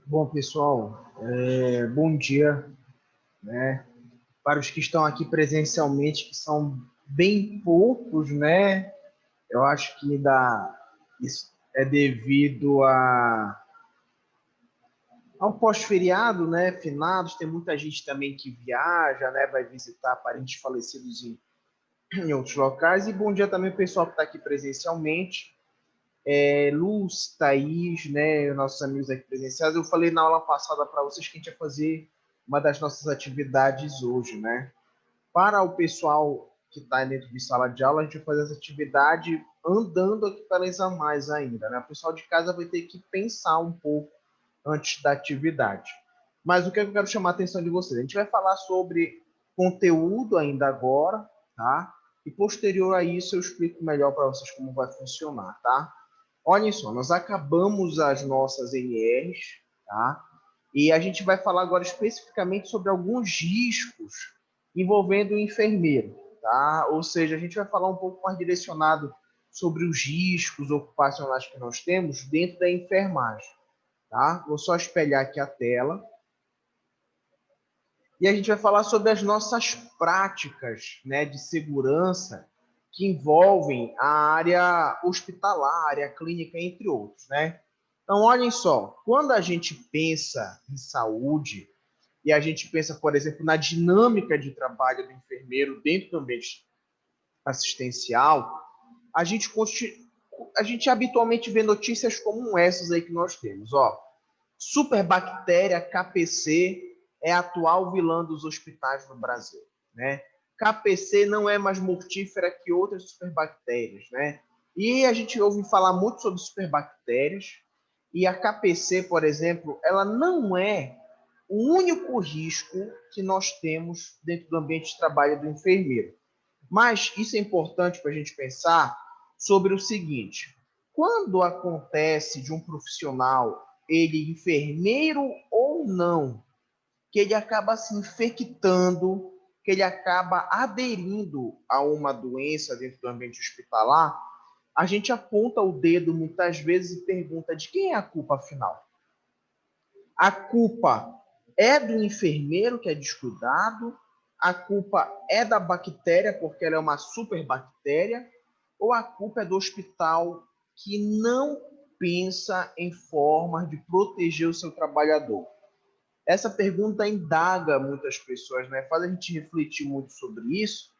Bom, pessoal, bom dia, né? Para os que estão aqui presencialmente, que são bem poucos, né? Eu acho que isso é devido ao pós-feriado, né? Finados, tem muita gente também que viaja, né? Vai visitar parentes falecidos em outros locais. E bom dia também, pessoal, que está aqui presencialmente. Luz, Thaís, né, nossos amigos aqui presenciais. Eu falei na aula passada para vocês que a gente ia fazer uma das nossas atividades hoje, né? Para o pessoal que está dentro de sala de aula, a gente vai fazer essa atividade andando aqui pelas mais ainda, né? O pessoal de casa vai ter que pensar um pouco antes da atividade. Mas o que eu quero chamar a atenção de vocês? A gente vai falar sobre conteúdo ainda agora, tá? E posterior a isso eu explico melhor para vocês como vai funcionar, tá? Olhem só, nós acabamos as nossas NRs, tá? E a gente vai falar agora especificamente sobre alguns riscos envolvendo o enfermeiro, tá? Ou seja, a gente vai falar um pouco mais direcionado sobre os riscos ocupacionais que nós temos dentro da enfermagem, tá? Vou só espelhar aqui a tela. E a gente vai falar sobre as nossas práticas, né, de segurança que envolvem a área hospitalar, a área clínica, entre outros, né? Então, olhem só, quando a gente pensa em saúde e a gente pensa, por exemplo, na dinâmica de trabalho do enfermeiro dentro do ambiente assistencial, a gente, a gente habitualmente vê notícias como essas aí que nós temos, ó. Superbactéria KPC é a atual vilã dos hospitais no Brasil, né? KPC não é mais mortífera que outras superbactérias, né? E a gente ouve falar muito sobre superbactérias, e a KPC, por exemplo, ela não é o único risco que nós temos dentro do ambiente de trabalho do enfermeiro. Mas isso é importante para a gente pensar sobre o seguinte: quando acontece de um profissional, ele enfermeiro ou não, que ele acaba se infectando, que ele acaba aderindo a uma doença dentro do ambiente hospitalar, a gente aponta o dedo muitas vezes e pergunta de quem é a culpa afinal? A culpa é do enfermeiro que é descuidado? A culpa é da bactéria, porque ela é uma superbactéria? Ou a culpa é do hospital que não pensa em formas de proteger o seu trabalhador? Essa pergunta indaga muitas pessoas, né? Faz a gente refletir muito sobre isso.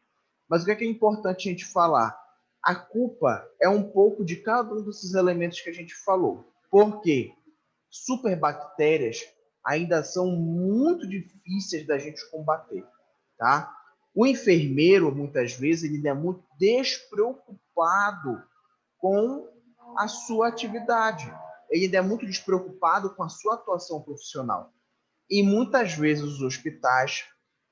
Mas o que é importante a gente falar? A culpa é um pouco de cada um desses elementos que a gente falou. Por quê? Superbactérias ainda são muito difíceis da gente combater, tá? O enfermeiro, muitas vezes, ele é muito despreocupado com a sua atividade. Ele é muito despreocupado com a sua atuação profissional. E muitas vezes os hospitais,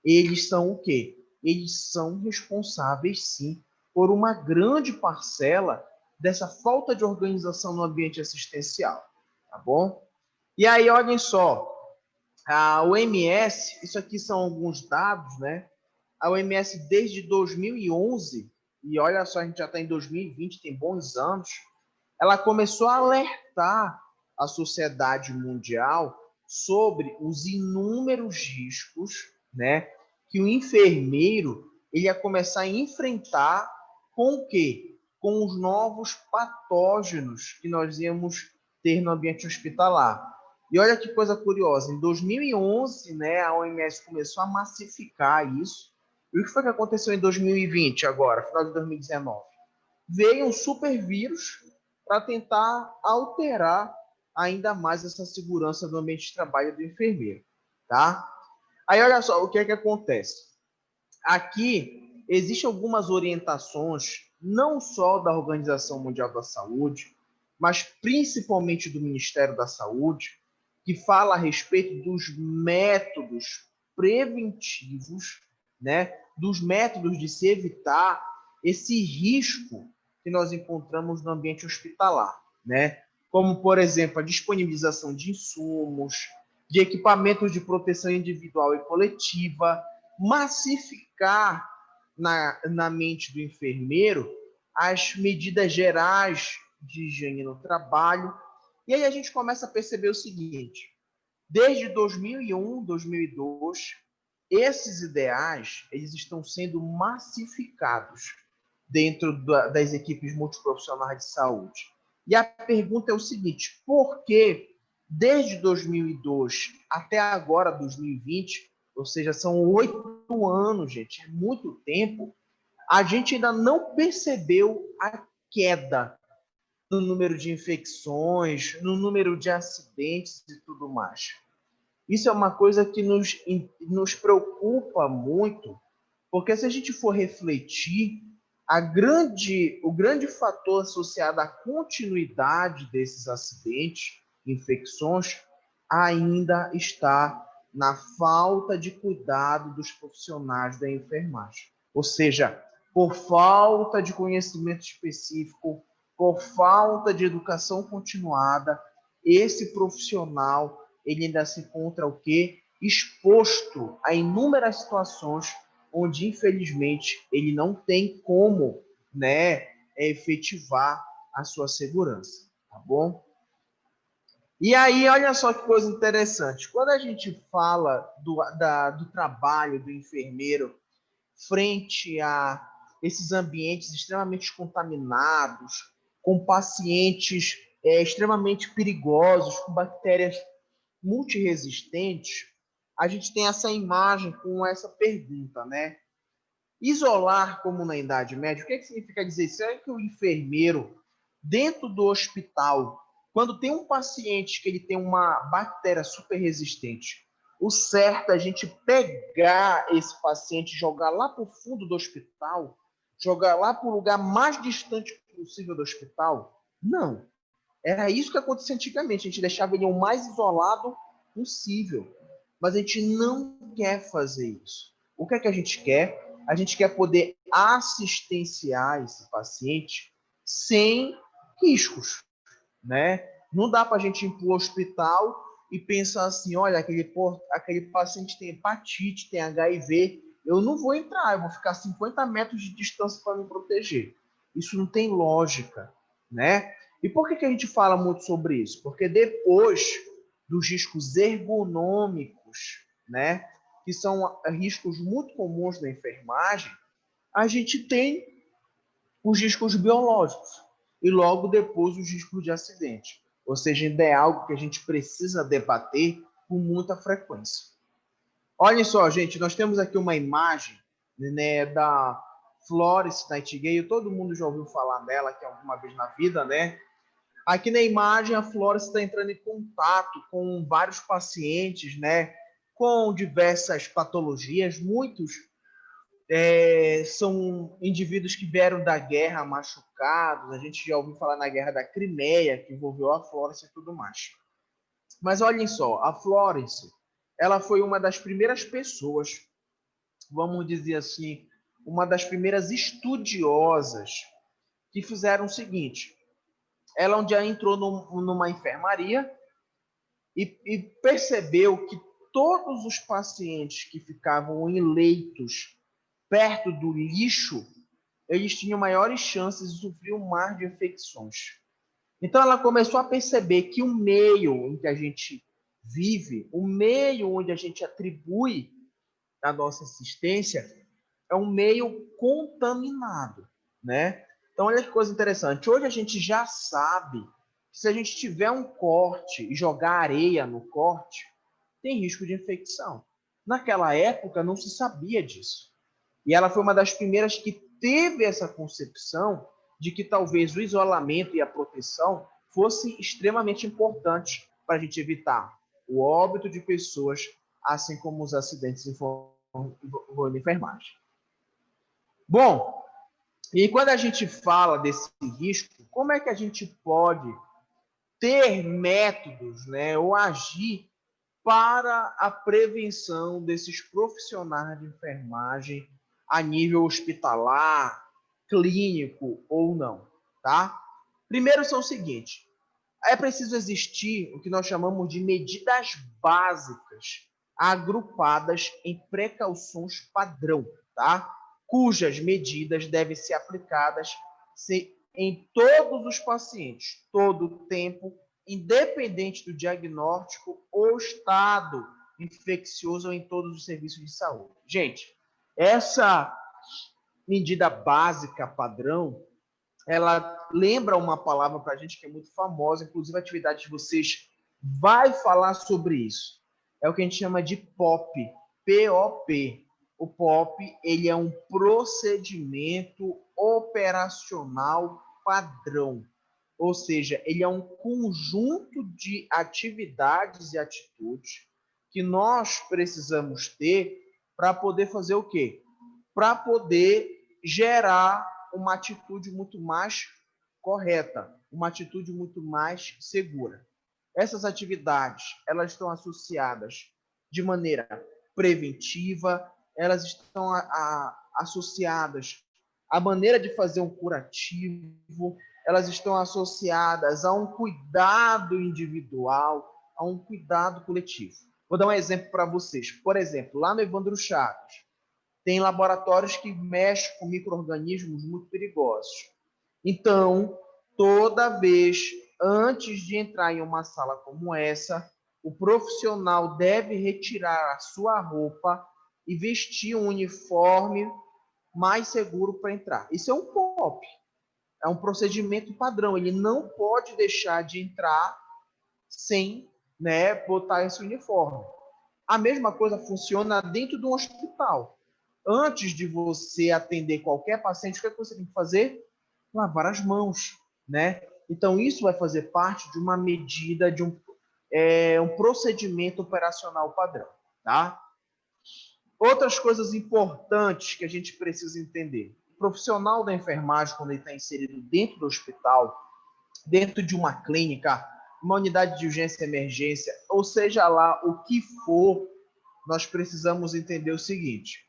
eles são o quê? Eles são responsáveis, sim, por uma grande parcela dessa falta de organização no ambiente assistencial, tá bom? E aí, olhem só, a OMS, isso aqui são alguns dados, né? A OMS desde 2011, e olha só, a gente já está em 2020, tem bons anos, ela começou a alertar a sociedade mundial sobre os inúmeros riscos, né, que o enfermeiro ele ia começar a enfrentar com o quê? Com os novos patógenos que nós íamos ter no ambiente hospitalar. E olha que coisa curiosa, em 2011, né, a OMS começou a massificar isso. E o que foi que aconteceu em 2020 agora, final de 2019? Veio um super vírus para tentar alterar ainda mais essa segurança do ambiente de trabalho do enfermeiro, tá? Aí olha só o que é que acontece. Aqui existem algumas orientações, não só da Organização Mundial da Saúde, mas principalmente do Ministério da Saúde, que fala a respeito dos métodos preventivos, né, dos métodos de se evitar esse risco que nós encontramos no ambiente hospitalar, né? Como, por exemplo, a disponibilização de insumos, de equipamentos de proteção individual e coletiva, massificar na mente do enfermeiro as medidas gerais de higiene no trabalho. E aí a gente começa a perceber o seguinte: Desde 2001, 2002, esses ideais eles estão sendo massificados dentro das equipes multiprofissionais de saúde. E a pergunta é o seguinte: por que desde 2002 até agora, 2020, ou seja, são 8 anos, gente, é muito tempo, a gente ainda não percebeu a queda no número de infecções, no número de acidentes e tudo mais? Isso é uma coisa que nos preocupa muito, porque se a gente for refletir, o grande fator associado à continuidade desses acidentes, infecções, ainda está na falta de cuidado dos profissionais da enfermagem. Ou seja, por falta de conhecimento específico, por falta de educação continuada, esse profissional ele ainda se encontra o quê? Exposto a inúmeras situações onde, infelizmente, ele não tem como, né, efetivar a sua segurança, tá bom? E aí, olha só que coisa interessante. Quando a gente fala do trabalho do enfermeiro frente a esses ambientes extremamente contaminados, com pacientes extremamente perigosos, com bactérias multiresistentes, a gente tem essa imagem com essa pergunta, né? Isolar, como na Idade Média, o que significa dizer isso? É que o enfermeiro, dentro do hospital, quando tem um paciente que ele tem uma bactéria super resistente, o certo é a gente pegar esse paciente, jogar lá para o fundo do hospital, jogar lá para o lugar mais distante possível do hospital? Não. Era isso que acontecia antigamente. A gente deixava ele o mais isolado possível. Mas a gente não quer fazer isso. O que é que a gente quer? A gente quer poder assistenciar esse paciente sem riscos, né? Não dá para a gente ir para o hospital e pensar assim, olha, aquele paciente tem hepatite, tem HIV, eu não vou entrar, eu vou ficar 50 metros de distância para me proteger. Isso não tem lógica, né? E por que a gente fala muito sobre isso? Porque depois dos riscos ergonômicos, né, que são riscos muito comuns na enfermagem, a gente tem os riscos biológicos e logo depois os riscos de acidente. Ou seja, ainda é algo que a gente precisa debater com muita frequência. Olhem só, gente, nós temos aqui uma imagem, né, da Florence Nightingale. Todo mundo já ouviu falar dela aqui alguma vez na vida, né? Aqui na imagem, a Florence está entrando em contato com vários pacientes, né? Com diversas patologias. Muitos são indivíduos que vieram da guerra machucados. A gente já ouviu falar na Guerra da Crimeia, que envolveu a Florence e tudo mais. Mas olhem só, a Florence, ela foi uma das primeiras pessoas, vamos dizer assim, uma das primeiras estudiosas que fizeram o seguinte: ela um dia entrou numa enfermaria e percebeu que todos os pacientes que ficavam em leitos perto do lixo, eles tinham maiores chances de sofrer um mar de infecções. Então ela começou a perceber que o meio em que a gente vive, o meio onde a gente atribui a nossa assistência, é um meio contaminado, né? Então olha que coisa interessante. Hoje a gente já sabe que se a gente tiver um corte e jogar areia no corte, tem risco de infecção. Naquela época não se sabia disso. E ela foi uma das primeiras que teve essa concepção de que talvez o isolamento e a proteção fosse extremamente importante para a gente evitar o óbito de pessoas, assim como os acidentes envolvendo enfermagem. Bom, e quando a gente fala desse risco, como é que a gente pode ter métodos, né, ou agir para a prevenção desses profissionais de enfermagem a nível hospitalar, clínico ou não, tá? Primeiro são o seguinte: é preciso existir o que nós chamamos de medidas básicas agrupadas em precauções padrão, tá? Cujas medidas devem ser aplicadas em todos os pacientes, todo o tempo, independente do diagnóstico ou estado infeccioso em todos os serviços de saúde. Gente, essa medida básica padrão, ela lembra uma palavra para a gente que é muito famosa, inclusive a atividade de vocês vai falar sobre isso. É o que a gente chama de POP, P-O-P. O POP, ele é um procedimento operacional padrão, ou seja, ele é um conjunto de atividades e atitudes que nós precisamos ter para poder fazer o quê? Para poder gerar uma atitude muito mais correta, uma atitude muito mais segura. Essas atividades, elas estão associadas de maneira preventiva, elas estão associadas à maneira de fazer um curativo, elas estão associadas a um cuidado individual, a um cuidado coletivo. Vou dar um exemplo para vocês. Por exemplo, lá no Evandro Chagas, tem laboratórios que mexem com micro-organismos muito perigosos. Então, toda vez, antes de entrar em uma sala como essa, o profissional deve retirar a sua roupa e vestir um uniforme mais seguro para entrar. Isso é um POP, é um procedimento padrão. Ele não pode deixar de entrar sem, né, botar esse uniforme. A mesma coisa funciona dentro de um hospital. Antes de você atender qualquer paciente, o que é que você tem que fazer? Lavar as mãos, né? Então, isso vai fazer parte de uma medida, de um procedimento operacional padrão, tá? Outras coisas importantes que a gente precisa entender. O profissional da enfermagem, quando ele está inserido dentro do hospital, dentro de uma clínica, uma unidade de urgência e emergência, ou seja lá o que for, nós precisamos entender o seguinte: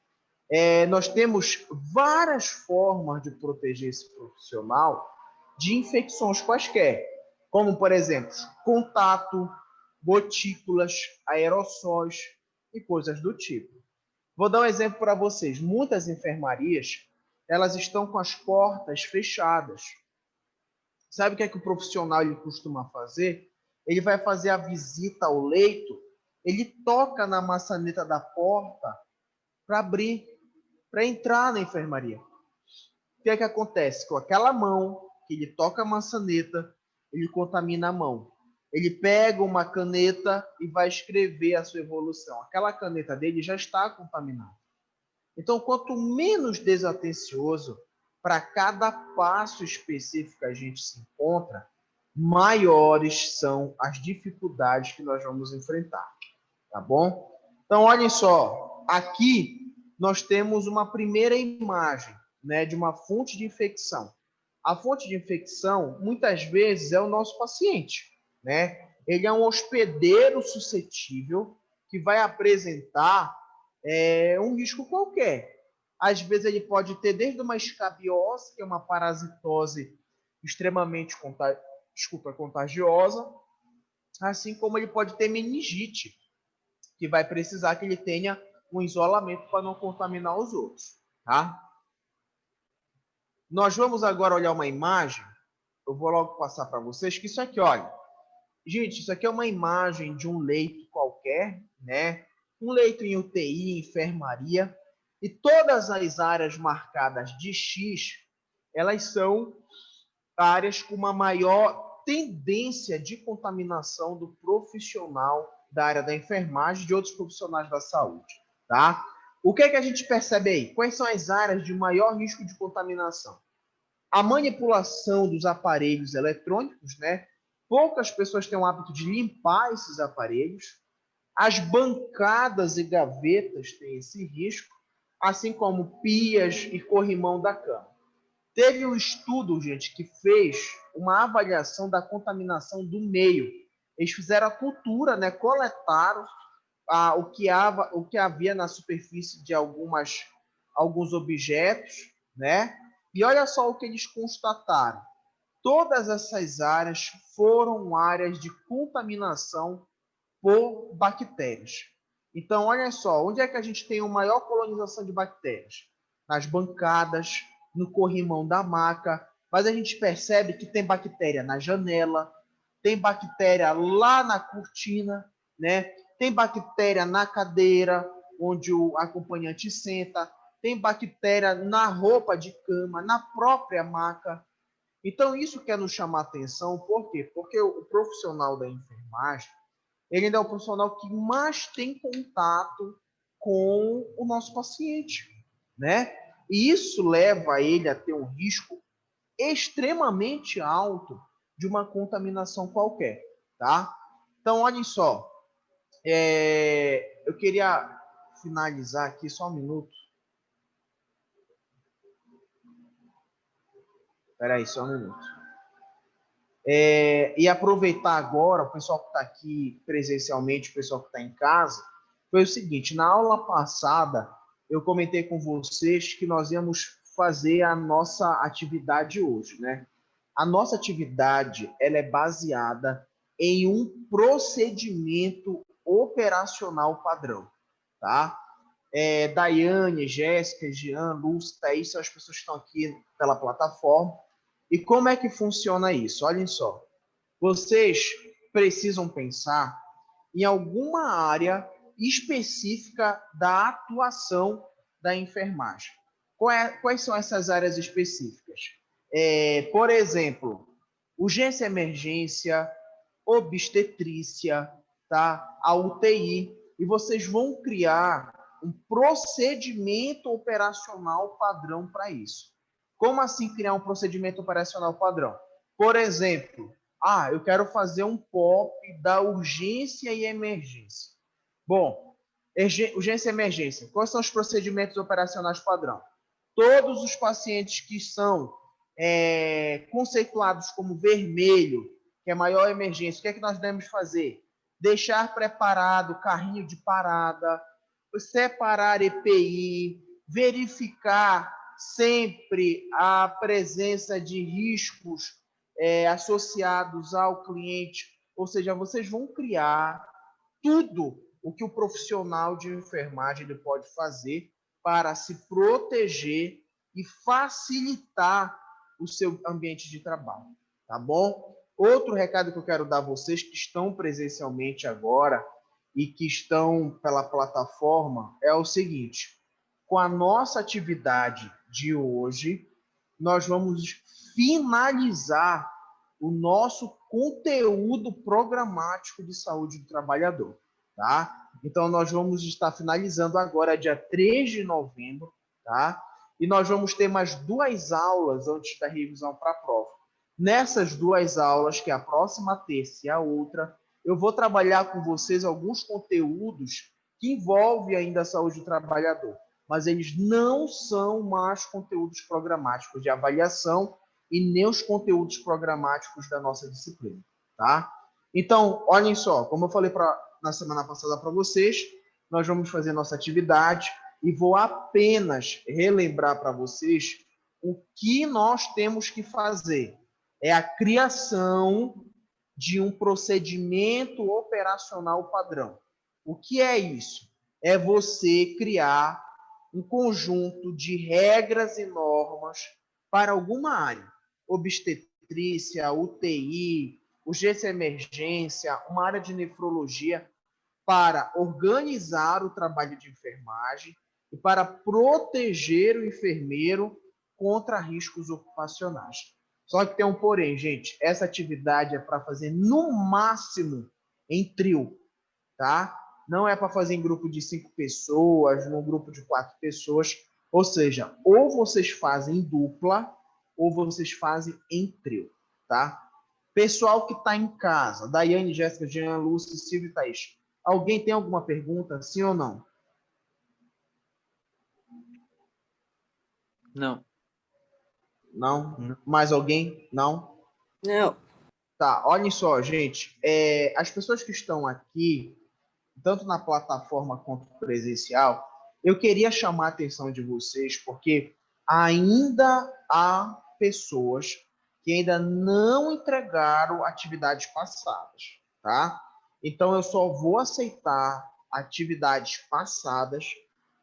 nós temos várias formas de proteger esse profissional de infecções quaisquer, como, por exemplo, contato, gotículas, aerossóis e coisas do tipo. Vou dar um exemplo para vocês. Muitas enfermarias, elas estão com as portas fechadas. Sabe o que é que o profissional ele costuma fazer? Ele vai fazer a visita ao leito, ele toca na maçaneta da porta para abrir, para entrar na enfermaria. O que é que acontece? Com aquela mão que ele toca a maçaneta, ele contamina a mão. Ele pega uma caneta e vai escrever a sua evolução. Aquela caneta dele já está contaminada. Então, quanto menos desatencioso para cada passo específico que a gente se encontra, maiores são as dificuldades que nós vamos enfrentar, tá bom? Então, olhem só, aqui nós temos uma primeira imagem, né, de uma fonte de infecção. A fonte de infecção, muitas vezes, é o nosso paciente, né? Ele é um hospedeiro suscetível que vai apresentar um risco qualquer. Às vezes ele pode ter desde uma escabiose, que é uma parasitose extremamente contagiosa, assim como ele pode ter meningite, que vai precisar que ele tenha um isolamento para não contaminar os outros, tá? Nós vamos agora olhar uma imagem, eu vou logo passar para vocês, que isso aqui, olha, gente, isso aqui é uma imagem de um leito qualquer, né? Um leito em UTI, enfermaria, e todas as áreas marcadas de X, elas são áreas com uma maior tendência de contaminação do profissional da área da enfermagem e de outros profissionais da saúde, tá? O que é que a gente percebe aí? Quais são as áreas de maior risco de contaminação? A manipulação dos aparelhos eletrônicos, né? Poucas pessoas têm o hábito de limpar esses aparelhos. As bancadas e gavetas têm esse risco, assim como pias e corrimão da cama. Teve um estudo, gente, que fez uma avaliação da contaminação do meio. Eles fizeram a cultura, né? Coletaram o que havia na superfície de alguns objetos, né? E olha só o que eles constataram. Todas essas áreas foram áreas de contaminação por bactérias. Então, olha só, onde é que a gente tem uma maior colonização de bactérias? Nas bancadas, no corrimão da maca, mas a gente percebe que tem bactéria na janela, tem bactéria lá na cortina, né? Tem bactéria na cadeira, onde o acompanhante senta, tem bactéria na roupa de cama, na própria maca. Então, isso quer nos chamar a atenção, por quê? Porque o profissional da enfermagem, ele ainda é o profissional que mais tem contato com o nosso paciente, né? E isso leva ele a ter um risco extremamente alto de uma contaminação qualquer, tá? Então, olhem só, eu queria finalizar aqui só um minuto. Espera aí, só um minuto. E aproveitar agora, o pessoal que está aqui presencialmente, o pessoal que está em casa, foi o seguinte, na aula passada, eu comentei com vocês que nós íamos fazer a nossa atividade hoje, né? A nossa atividade, ela é baseada em um procedimento operacional padrão, tá? Daiane, Jéssica, Jean, Lúcia, Thaís, são as pessoas que estão aqui pela plataforma. E como é que funciona isso? Olhem só. Vocês precisam pensar em alguma área específica da atuação da enfermagem. Quais são essas áreas específicas? Por exemplo, urgência e emergência, obstetrícia, tá? A UTI. E vocês vão criar um procedimento operacional padrão para isso. Como assim criar um procedimento operacional padrão? Por exemplo, eu quero fazer um POP da urgência e emergência. Bom, urgência e emergência. Quais são os procedimentos operacionais padrão? Todos os pacientes que são conceituados como vermelho, que é maior emergência, o que é que nós devemos fazer? Deixar preparado carrinho de parada, separar EPI, verificar sempre a presença de riscos associados ao cliente. Ou seja, vocês vão criar tudo o que o profissional de enfermagem ele pode fazer para se proteger e facilitar o seu ambiente de trabalho, tá bom? Outro recado que eu quero dar a vocês que estão presencialmente agora e que estão pela plataforma é o seguinte: com a nossa atividade de hoje, nós vamos finalizar o nosso conteúdo programático de saúde do trabalhador, tá? Então, nós vamos estar finalizando agora, dia 3 de novembro, tá? E nós vamos ter mais 2 aulas antes da revisão para a prova. Nessas 2 aulas, que é a próxima terça e a outra, eu vou trabalhar com vocês alguns conteúdos que envolvem ainda a saúde do trabalhador, mas eles não são mais conteúdos programáticos de avaliação e nem os conteúdos programáticos da nossa disciplina, tá? Então, olhem só, como eu falei na semana passada para vocês, nós vamos fazer nossa atividade e vou apenas relembrar para vocês o que nós temos que fazer. É a criação de um procedimento operacional padrão. O que é isso? É você criar um conjunto de regras e normas para alguma área. Obstetrícia, UTI, urgência e emergência, uma área de nefrologia, para organizar o trabalho de enfermagem e para proteger o enfermeiro contra riscos ocupacionais. Só que tem um porém, gente, essa atividade é para fazer no máximo em trio, tá? Não é para fazer em grupo de 5 pessoas, num grupo de 4 pessoas. Ou seja, ou vocês fazem em dupla, ou vocês fazem em trio, tá? Pessoal que está em casa, Daiane, Jéssica, Jean, Lúcia, Silvio e Thaís. Alguém tem alguma pergunta, sim ou não? Não. Não? Mais alguém? Não? Não. Tá, olhem só, gente. As pessoas que estão aqui, tanto na plataforma quanto presencial, eu queria chamar a atenção de vocês, porque ainda há pessoas que ainda não entregaram atividades passadas, tá? Então, eu só vou aceitar atividades passadas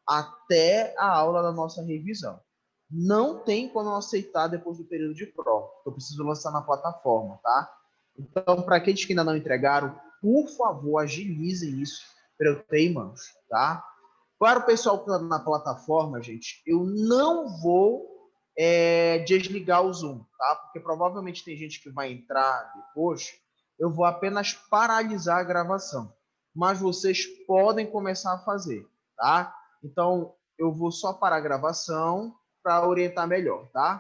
até a aula da nossa revisão. Não tem como eu aceitar depois do período de prova. Eu preciso lançar na plataforma, tá? Então, para aqueles que ainda não entregaram, por favor, agilizem isso para eu ter em mãos, tá? Para o pessoal que está na plataforma, gente, eu não vou desligar o Zoom, tá? Porque provavelmente tem gente que vai entrar depois. Eu vou apenas paralisar a gravação. Mas vocês podem começar a fazer, tá? Então, eu vou só parar a gravação para orientar melhor, tá?